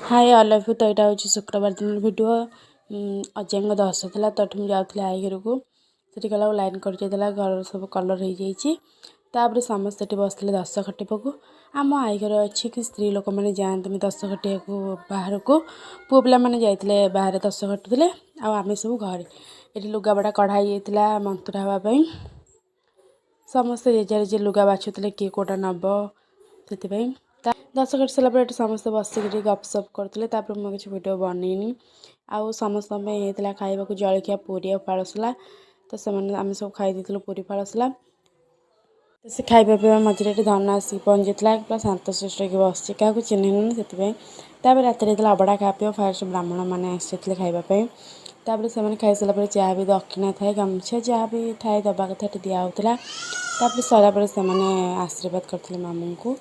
Hi all of you. तो यहाँ हूँ शुक्रवार दिन वीडियो अजय दस था तो मुझे जाऊँगी आई घर को सीठी गला लाइन कर घर सब कलर हो जापर समस्त बसते दस खटिबू आम आई घर अच्छी कि स्त्री लोक मैंने जाते दस खटिया को बाहर को पुओ पिला मैंने जाते बाहर दस खटुले आम सब घर ये लुगाबड़ा कढ़ाई जाता मंथुरा हाँवाई समस्ते जेजा जे लुगा बाछुले किए कौटा नब से दस कट सारापर ये समस्त बसिक गपसप करते मुझे किसी वीडियो बनईनी आउ समस्त होता खावा जलखिया पूरी और फालसला तो से आम सब खाई पूरी फालसला तो से खाଇବା पीवा मझे धन आसिक पहुँची पूरा शांत शिष्ट होगी बस क्या चिन्हनी से रात अबड़ा खापी फास्ट ब्राह्मण मैंने आसते खावाई तापर से खाई सारापर जहाँ भी दक्षिणा थाए गामुछा जहाँ भी थाए दबा कथा दिहला सरापर से आशीर्वाद करते मामू को।